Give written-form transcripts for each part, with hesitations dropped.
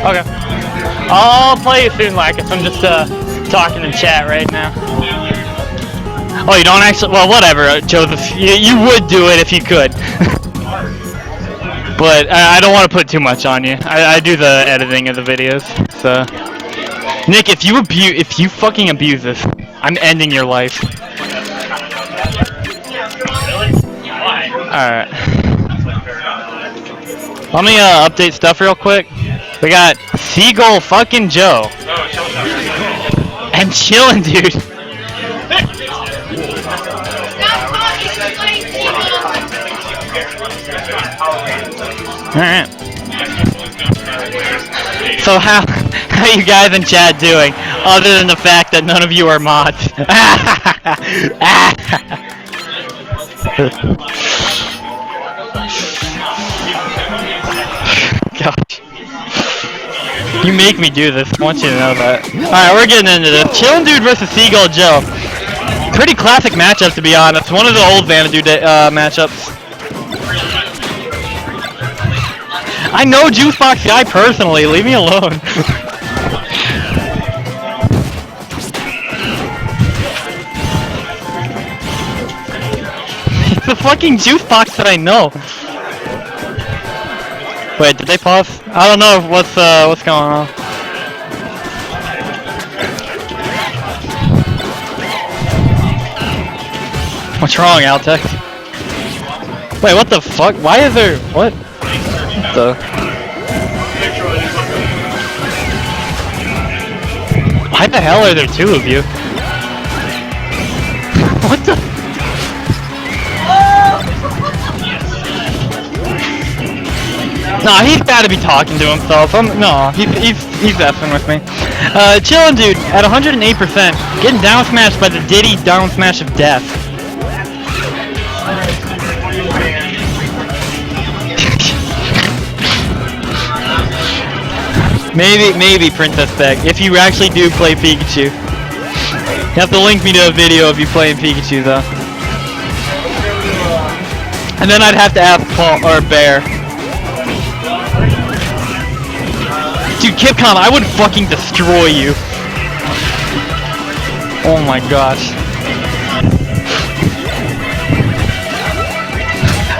Okay. I'll play it soon, Lacus. I'm just talking in chat right now. Oh, you don't actually? Well, whatever, Joseph. You would do it if you could. But I don't want to put too much on you. I do the editing of the videos. So, Nick, if you fucking abuse this, I'm ending your life. Alright. Let me update stuff real quick. We got Seagull fucking Joe. And Chillindude. Alright. So how you guys in chat doing, other than the fact that none of you are mods? Gosh. You make me do this, I want you to know that. Alright, we're getting into this. Chillindude versus Seagull Joe. Pretty classic matchup, to be honest. One of the old Xanadu matchups. I know Juicebox Guy personally, leave me alone. It's the fucking Juicebox that I know. Wait, did they pause? I don't know what's going on. What's wrong, Altex? Wait, what the fuck? Why is there what? Why the hell are there two of you? What the? Nah, he's gotta be talking to himself. No, he's effing with me. Chillindude at 108%, getting down smashed by the Diddy down smash of death. Maybe Princess Beck, if you actually do play Pikachu. You have to link me to a video of you playing Pikachu though. And then I'd have to ask Paul or Bear. Dude, Kipcom, I would fucking destroy you. Oh my gosh.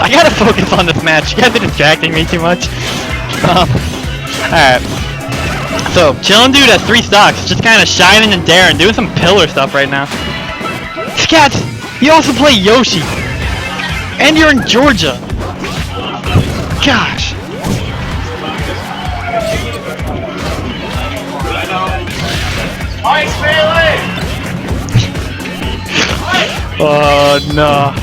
I gotta focus on this match. You guys are distracting me too much. Alright. So, Chillindude has 3 stocks, just kind of shining and daring, doing some pillar stuff right now. Scats, you also play Yoshi. And you're in Georgia. Gosh. Oh no.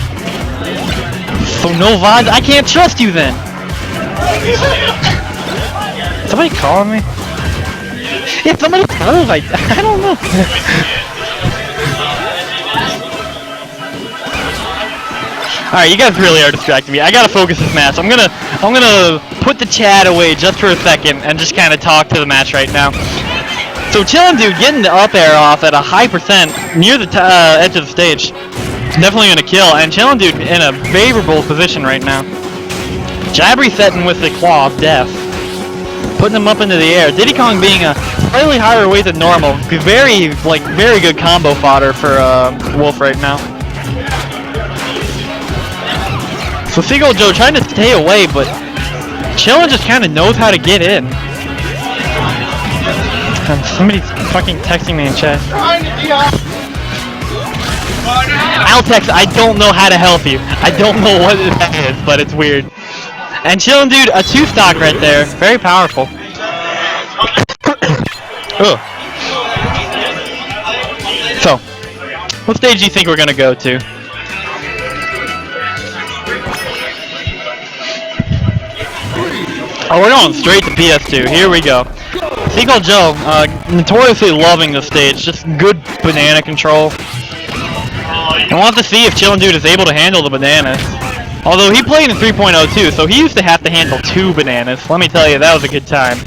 So no VODs? I can't trust you then. Somebody calling me? Yeah, somebody calling me. I don't know. Alright, you guys really are distracting me. I gotta focus this match. I'm gonna put the chat away just for a second and just kind of talk to the match right now. So Chillindude getting the up air off at a high percent near the edge of the stage. Definitely gonna kill, and Chillindude in a favorable position right now. Jab resetting with the Claw of Death. Putting him up into the air. Diddy Kong being a slightly higher weight than normal. Very good combo fodder for Wolf right now. So Seagull Joe trying to stay away, but Chillin just kind of knows how to get in. Somebody's fucking texting me in chat. Altex, I don't know how to help you. I don't know what that is, but it's weird. And Chillindude, a 2 stock right there. Very powerful. So, what stage do you think we're gonna go to? Oh, we're going straight to PS2. Here we go. Seagull Joe, notoriously loving the stage. Just good banana control. I want to see if Chillindude is able to handle the bananas. Although he played in 3.0 too, so he used to have to handle 2 bananas. Let me tell you, that was a good time.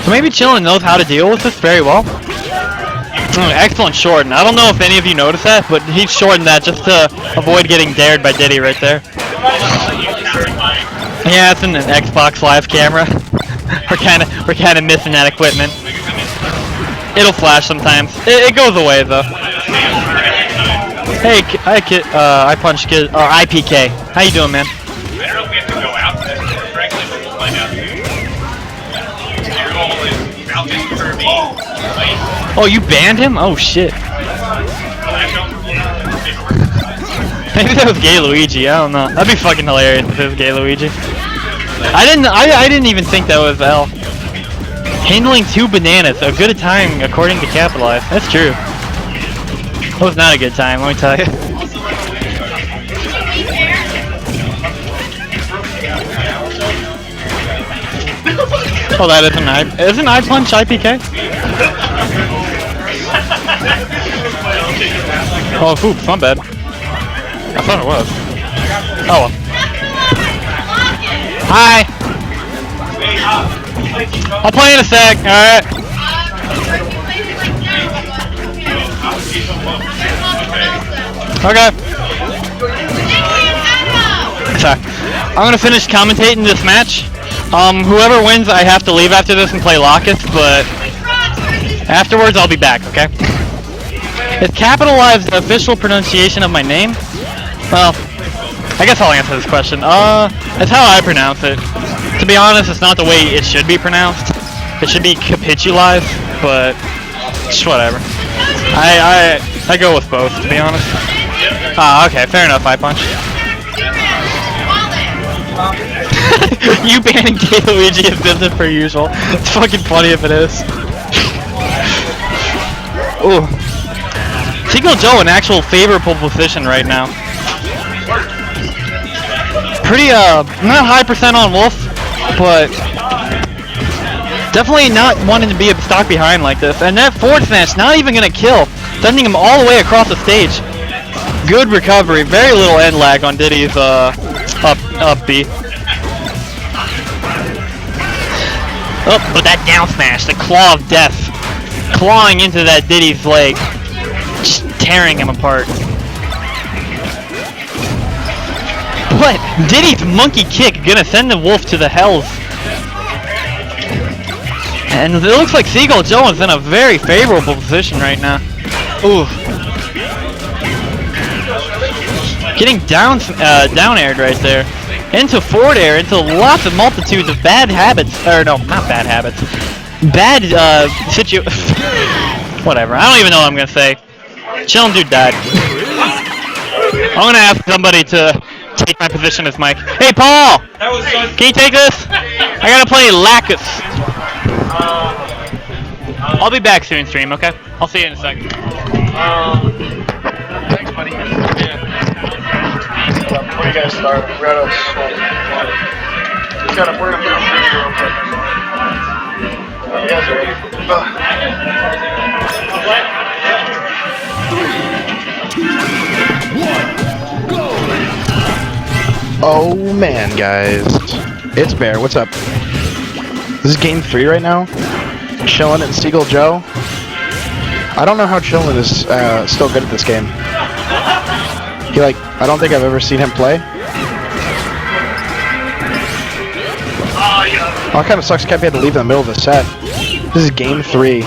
So maybe Chillin knows how to deal with this very well. Excellent shorten. I don't know if any of you noticed that, but he shortened that just to avoid getting dared by Diddy right there. Yeah, it's an Xbox Live camera. we're kind of missing that equipment. It'll flash sometimes. It goes away though. Hey, I punch kid IPK. How you doing, man? I don't know if we have to go out to this, but frankly, we'll find out. Your goal is Malcolm Kirby. Oh, you banned him? Oh shit. Maybe that was Gay Luigi. I don't know. That'd be fucking hilarious if it was Gay Luigi. I didn't even think that was L. Handling 2 bananas, a good time according to Capitalize. That's true. It was not a good time, let me tell you. Oh, that isn't I punch IPK? Oh, oops, my bad. I thought it was. Oh well. Hi! I'll play in a sec, alright? Okay. Sorry. I'm gonna finish commentating this match. Whoever wins, I have to leave after this and play Locust, but afterwards I'll be back, okay? Is Capitalized the official pronunciation of my name? Well, I guess I'll answer this question. That's how I pronounce it. To be honest, it's not the way it should be pronounced. It should be Capitalized, but just whatever. I go with both, to be honest. Ah, okay, fair enough, I punch. You banning Gay Luigi is business per usual. It's fucking funny if it is. Ooh. Seagull Joe in actual favorable position right now. Pretty, not high percent on Wolf, but definitely not wanting to be a stock behind like this. And that forward smash not even gonna kill, sending him all the way across the stage. Good recovery, very little end lag on Diddy's, up B. Oh, but that down smash, the claw of death, clawing into that Diddy's leg, just tearing him apart. But Diddy's monkey kick gonna send the Wolf to the hells. And it looks like Seagull Joe is in a very favorable position right now. Ooh. Getting down aired right there. Into forward air, into lots of multitudes of bad habits. Or no, not bad habits. Bad, whatever. I don't even know what I'm gonna say. Chillindude died. I'm gonna ask somebody to take my position as Mike. Hey, Paul! Can you take this? I gotta play Lacus. I'll be back soon, stream, okay? I'll see you in a second. Thanks, buddy. Before you guys start, we're gonna put on video real quick. You guys are ready? 3, 2, 1, go! Oh man, guys. It's Bear, what's up? This is game 3 right now. Chillin' and Seagull Joe. I don't know how Chillin' is still good at this game. I don't think I've ever seen him play. Oh, it kind of sucks. Kept had to leave in the middle of the set. This is game 3.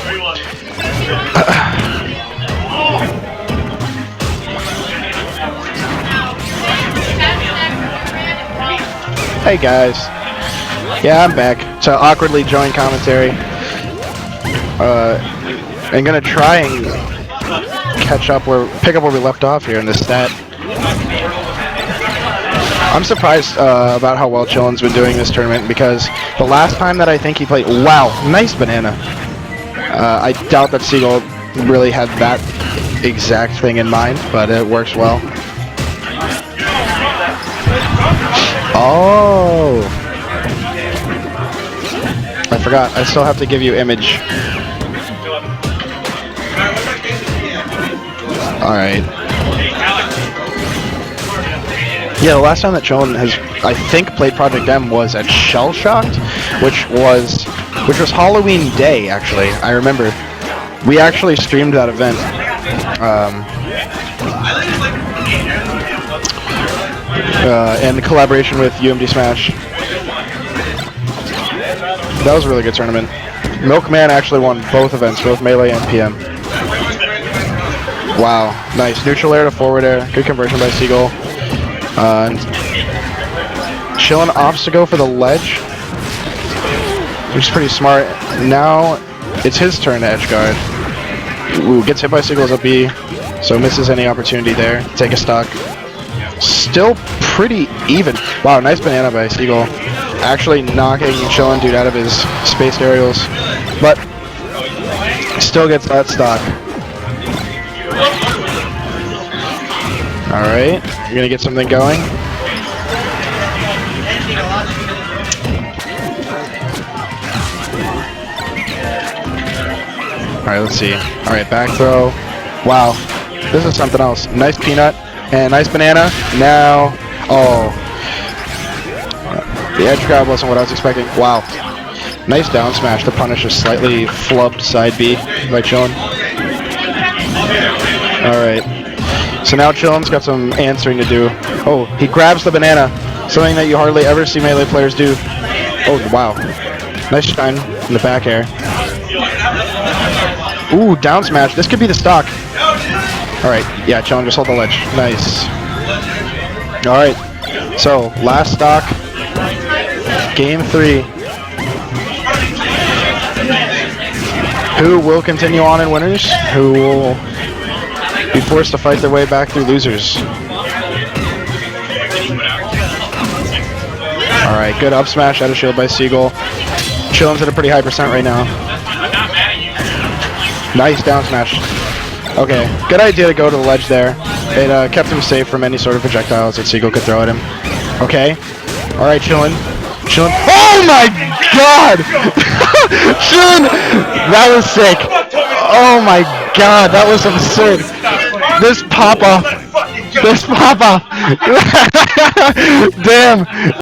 Hey guys. Yeah, I'm back to awkwardly join commentary. I'm gonna try and pick up where we left off here in this set. I'm surprised about how well Chillin's been doing this tournament, because the last time that I think he played, wow, nice banana. I doubt that Seagull really had that exact thing in mind, but it works well. Oh, I forgot. I still have to give you image. Alright. Yeah, the last time that Chillin has, I think, played Project M was at Shell Shocked, which was Halloween Day, actually. I remember. We actually streamed that event. in collaboration with UMD Smash. That was a really good tournament. Milkman actually won both events, both Melee and PM. Wow, nice. Neutral air to forward air. Good conversion by Seagull. And Chillin opts to go for the ledge, which is pretty smart. Now it's his turn to edge guard. Ooh, gets hit by Seagull's up B, so misses any opportunity there. Take a stock. Still pretty even. Wow, nice banana by Seagull. Actually knocking Chillindude out of his spaced aerials, but still gets that stock. Alright, you're gonna get something going. Alright, let's see. Alright, back throw. Wow, this is something else. Nice peanut and nice banana. Now, oh. The edge grab wasn't what I was expecting. Wow. Nice down smash to punish a slightly flubbed side B by Chillin. Alright. So now Chillin's got some answering to do. Oh, he grabs the banana. Something that you hardly ever see Melee players do. Oh, wow. Nice shine in the back air. Ooh, down smash. This could be the stock. Alright, yeah, Chillin, just hold the ledge. Nice. Alright. So, last stock. Game 3. Who will continue on in winners? Who will be forced to fight their way back through losers? Alright, good up smash out of shield by Seagull. Chillin's at a pretty high percent right now. Nice down smash. Okay, good idea to go to the ledge there. It kept him safe from any sort of projectiles that Seagull could throw at him. Okay. Alright, Chillin. Chillin. Oh my god! Chillin! That was sick. Oh my god, that was absurd. This pop-off. This pop-off. Damn.